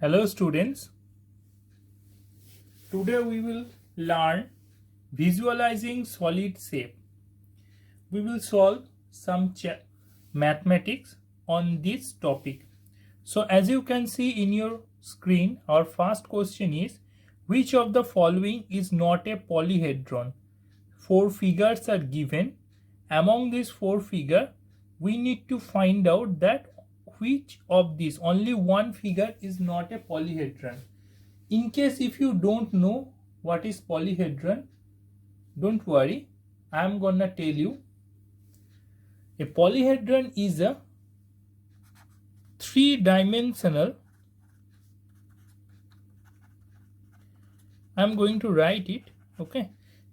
Hello students, today we will learn visualizing solid shape. We will solve some mathematics on this topic. So as you can see in your screen, our first question is, which of the following is not a polyhedron? 4 figures are given. Among these 4 figures, we need to find out that which of these, only one figure is not a polyhedron. In case if you don't know what is polyhedron, don't worry, I am gonna tell you. A polyhedron is a three-dimensional, I am going to write it, okay,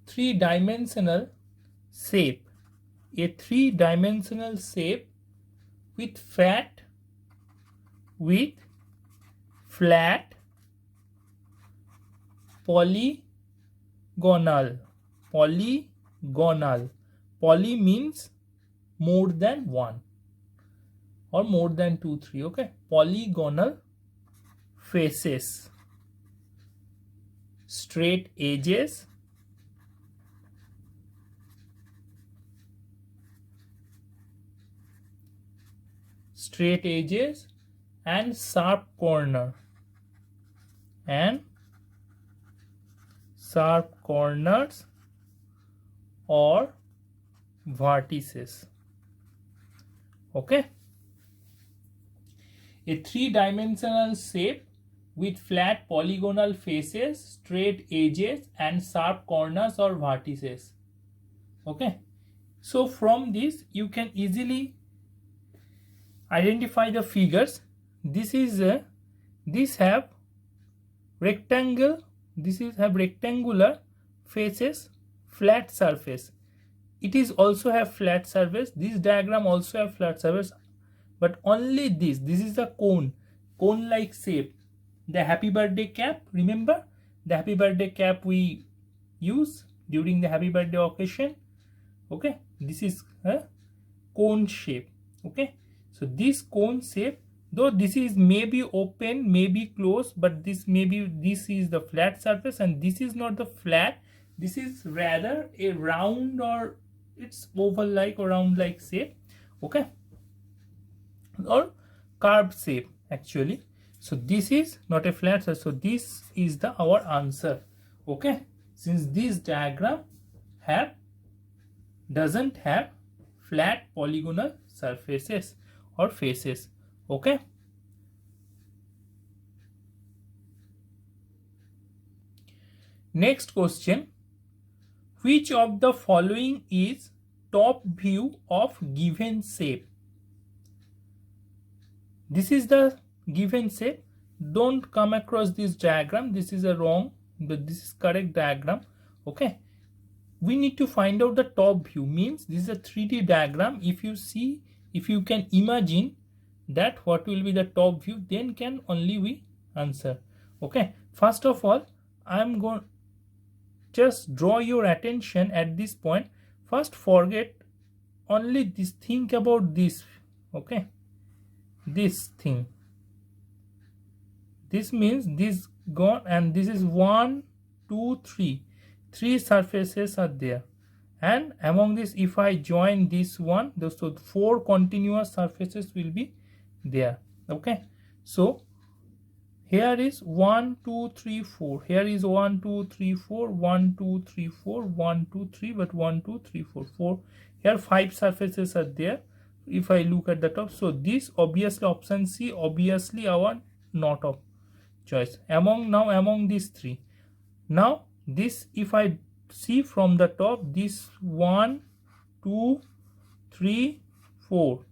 three-dimensional shape. A three-dimensional shape with flat, with flat, polygonal. Poly means more than one or more than 2, 3. Okay, polygonal faces, straight edges, and sharp corners or vertices. Okay, a three-dimensional shape with flat polygonal faces, straight edges and sharp corners or vertices. Okay, so from this you can easily identify the figures. This is this have rectangle, this is have rectangular faces, flat surface. It is also have flat surface. This diagram also have flat surface, but only this is a cone like shape. The happy birthday cap, remember the happy birthday cap we use during the happy birthday occasion. Okay, this is a cone shape. Okay, so this cone shape, though this is maybe open, maybe closed, but this is the flat surface and this is not the flat, this is rather a round, or it's oval like or round like shape. Okay, or curved shape actually. So this is not a flat surface, so this is the our answer. Okay, since this diagram doesn't have flat polygonal surfaces or faces. Okay, next question, which of the following is top view of given shape? This is the given shape. Don't come across this diagram, this is a wrong, but this is correct diagram. Okay, we need to find out the top view, means this is a 3D diagram. If you see, if you can imagine that what will be the top view, then can only we answer. Okay, first of all, I am going just draw your attention at this point. First forget only this, think about this. Okay, this thing, this means this gone, and this is 1 2 3, 3 surfaces are there, and among this if I join this one, so 4 continuous surfaces will be there. Okay, so here is 1 2 3 4, here is 1 2 3 4, 1 2 3 4, 1 2 3, but 1 2 3 4, 4, here 5 surfaces are there. If I look at the top, so this obviously option C, obviously our not of choice among these 3. Now this, if I see from the top, this 1 2 3 4,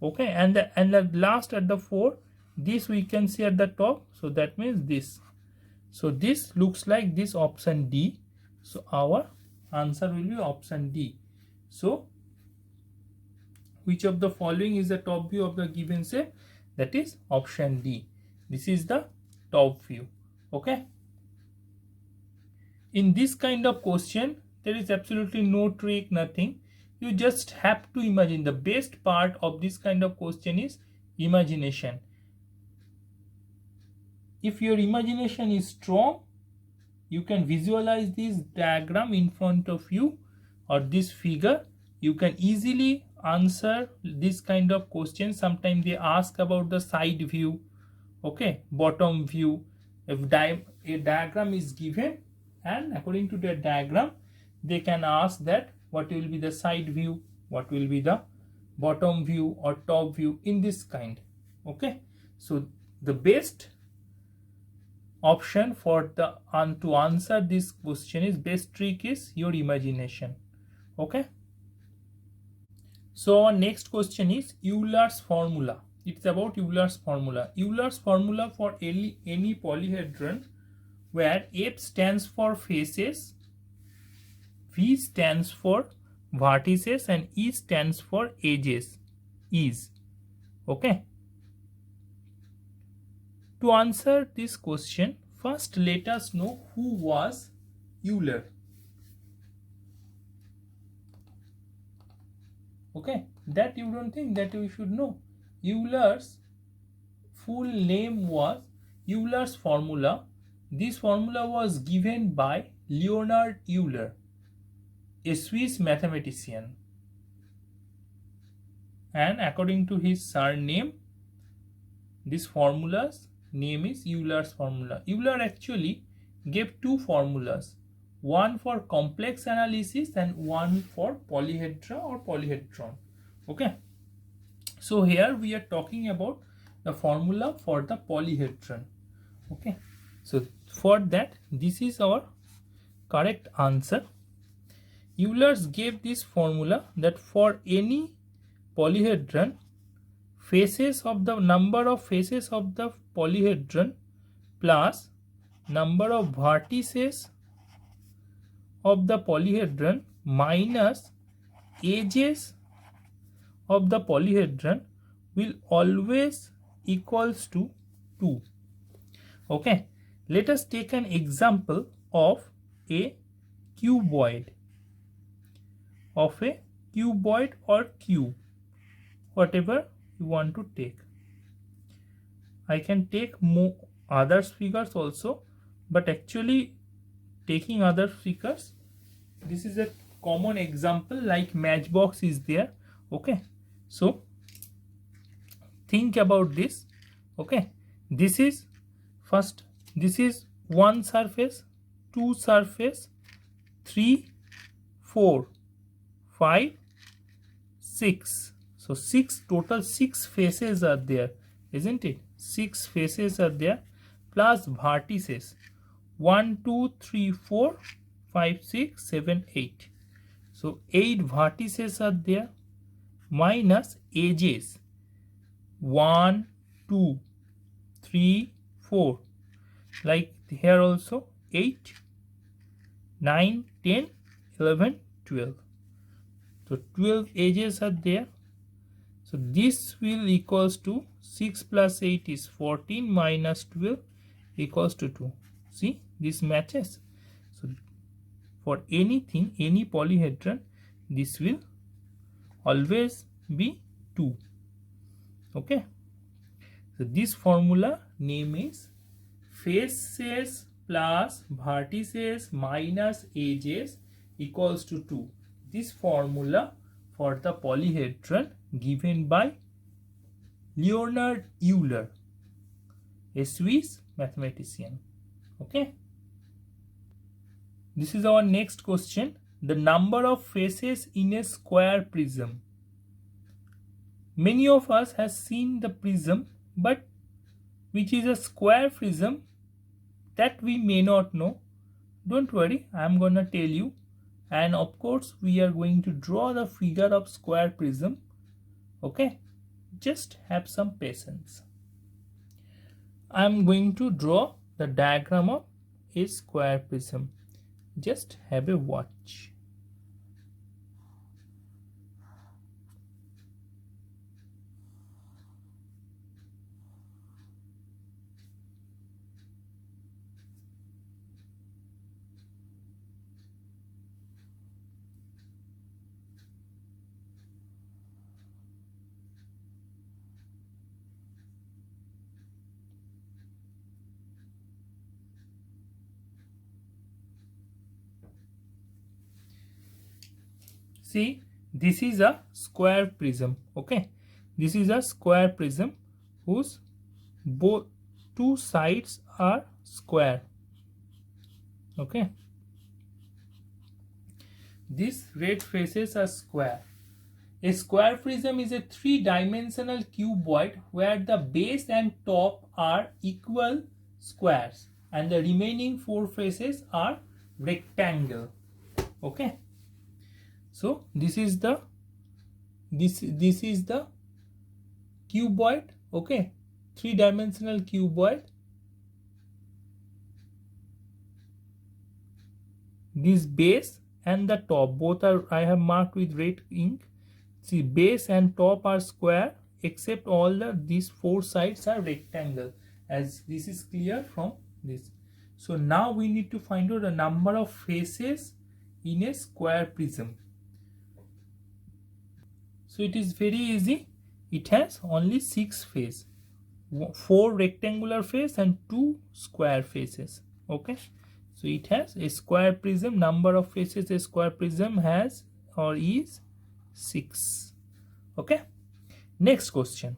okay, and the last at the 4, this we can see at the top, so that means this. So this looks like this option D, so our answer will be option D. So which of the following is the top view of the given shape? That is option D. This is the top view. Okay, in this kind of question there is absolutely no trick, nothing. You just have to imagine. The best part of this kind of question is imagination. if your imagination is strong, you can visualize this diagram in front of you or this figure. You can easily answer this kind of question. Sometimes they ask about the side view, okay, bottom view. If a diagram is given, and according to the diagram they can ask that what will be the side view, what will be the bottom view or top view, in this kind. Okay, so the best option for the to answer this question is, best trick is your imagination. Okay, so our next question is Euler's formula. It's about Euler's formula. Euler's formula for any polyhedron where F stands for faces, V stands for vertices, and E stands for edges is. Okay, to answer this question, first let us know who was Euler. Okay, that you don't think that you should know. Euler's full name was Euler's formula. This formula was given by Leonhard Euler, a Swiss mathematician, and according to his surname, this formula's name is Euler's formula. Euler actually gave two formulas, one for complex analysis and one for polyhedra or polyhedron. Okay, so here we are talking about the formula for the polyhedron. Okay, so for that, this is our correct answer. Euler gave this formula that for any polyhedron, faces of the number of faces of the polyhedron plus number of vertices of the polyhedron minus edges of the polyhedron will always equals to 2. Okay, let us take an example of a cuboid, or cube, whatever you want to take. I can take more other figures also, but actually taking other figures, this is a common example, like matchbox is there. Okay, so think about this. Okay, this is first, this is 1 surface, 2 surface, 3, 4, 5, 6. So total 6 faces are there, isn't it? 6 faces are there plus vertices 1, 2, 3, 4, 5, 6, 7, 8. So 8 vertices are there minus edges 1, 2, 3, 4. Like here also 8, 9, 10, 11, 12. So 12 edges are there. So this will equals to 6 plus 8 is 14 minus 12 equals to 2. See, this matches. So for anything, any polyhedron, this will always be 2. Okay. So this formula name is faces plus vertices minus edges equals to 2. This formula for the polyhedron given by Leonhard Euler, a Swiss mathematician. Okay. This is our next question. The number of faces in a square prism. Many of us has seen the prism, but which is a square prism, that we may not know. Don't worry, I am gonna tell you. And of course, we are going to draw the figure of square prism. Okay, just have some patience. I am going to draw the diagram of a square prism. Just have a watch. See, this is a square prism. Okay, this is a square prism whose both two sides are square. Okay, these red faces are square. A square prism is a three-dimensional cuboid where the base and top are equal squares and the remaining four faces are rectangle. Okay, so this is the cuboid. Okay, three-dimensional cuboid. This base and the top both are, I have marked with red ink. See, base and top are square except all these four sides are rectangle, as this is clear from this. So now we need to find out the number of faces in a square prism. So it is very easy. It has only 6 faces, 4 rectangular face and 2 square faces. Okay, so it has a square prism. Number of faces a square prism has or is 6. Okay, next question.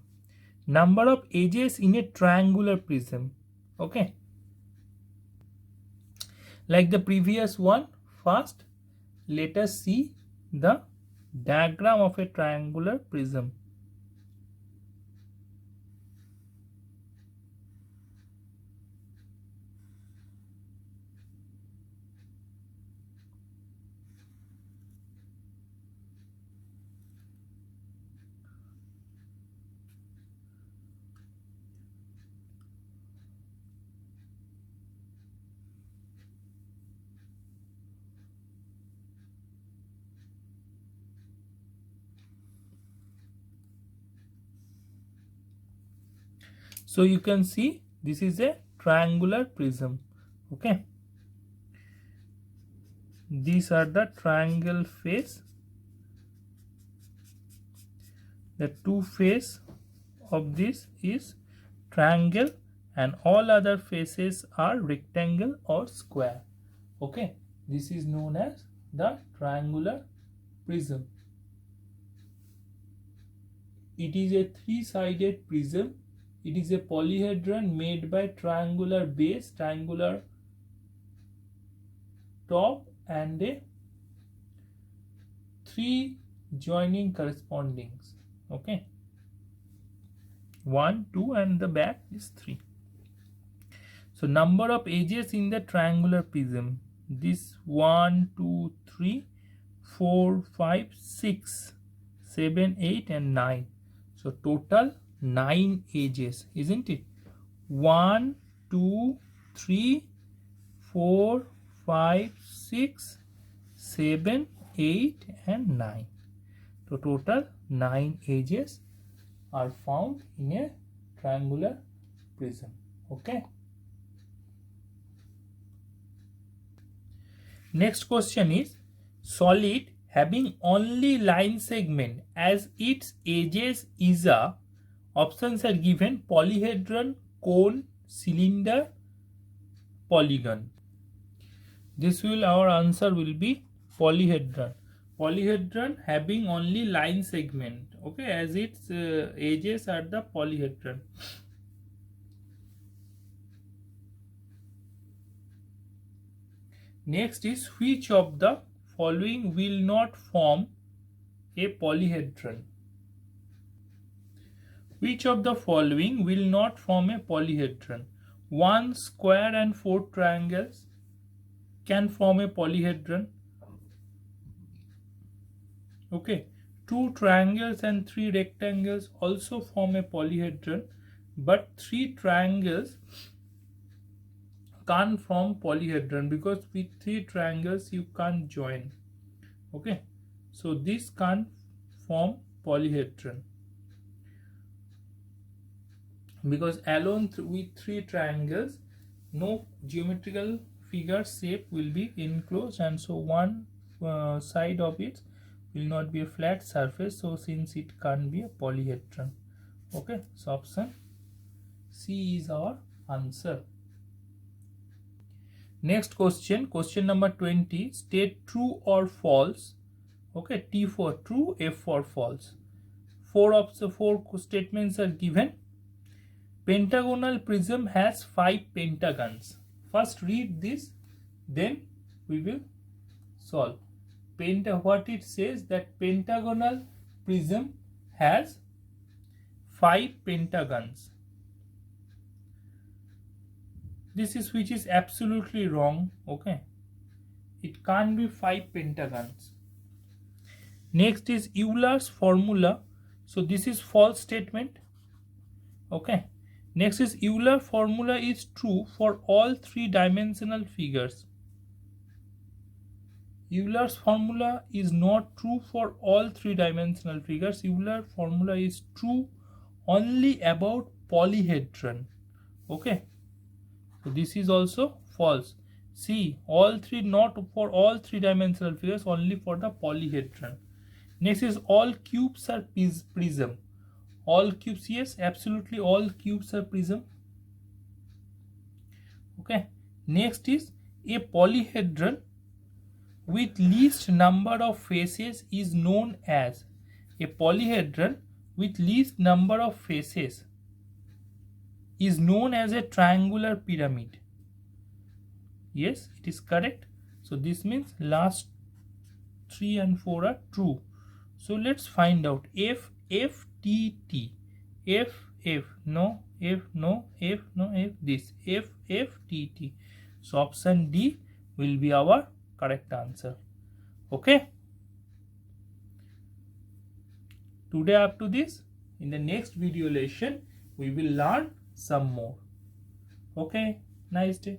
Number of edges in a triangular prism. Okay, like the previous one, first let us see the diagram of a triangular prism. So you can see this is a triangular prism. Okay, these are the triangle face. The two face of this is triangle and all other faces are rectangle or square. Okay, this is known as the triangular prism. It is a three-sided prism. It is a polyhedron made by triangular base, triangular top and a 3 joining correspondings. Okay, 1, 2 and the back is 3. So number of edges in the triangular prism, this 1, 2, 3, 4, 5, 6, 7, 8 and 9. So total 9 edges, isn't it? 1, 2, 3, 4, 5, 6, 7, 8 and 9. So total 9 edges are found in a triangular prism. Okay. Next question is, solid having only line segment as its edges is a, options are given: polyhedron, cone, cylinder, polygon. This will, our answer will be polyhedron. Polyhedron having only line segment, okay, as its edges are the polyhedron. Next is, which of the following will not form a polyhedron? Which of the following will not form a polyhedron? 1 square and 4 triangles can form a polyhedron. Okay, 2 triangles and 3 rectangles also form a polyhedron, but 3 triangles can't form polyhedron because with 3 triangles you can't join. Okay, so this can't form polyhedron because alone with 3 triangles no geometrical figure shape will be enclosed, and so one side of it will not be a flat surface, so since it can't be a polyhedron. Okay, so option C is our answer. Next question, question number 20. State true or false. Okay, T for true, F for false. Four of the four statements are given. Pentagonal prism has 5 pentagons. First read this, then we will solve. What it says, that pentagonal prism has 5 pentagons. This is which is absolutely wrong. Okay, it can't be 5 pentagons. Next is Euler's formula. So this is false statement. Okay. Next is Euler formula is true for all 3-dimensional figures. Euler's formula is not true for all 3-dimensional figures. Euler formula is true only about polyhedron. Okay. So this is also false. See, all three, not for all 3-dimensional figures, only for the polyhedron. Next is all cubes are prism. All cubes, yes, absolutely all cubes are prism. Okay. Next is a polyhedron with least number of faces is known as. A polyhedron with least number of faces is known as a triangular pyramid. Yes, it is correct. So this means last 3 and 4 are true. So let's find out F, F, T, T. F, F, no, F, no, F, no, F, this. F, F, T, T. So option D will be our correct answer. Okay. Today up to this. In the next video lesson, we will learn some more. Okay. Nice day.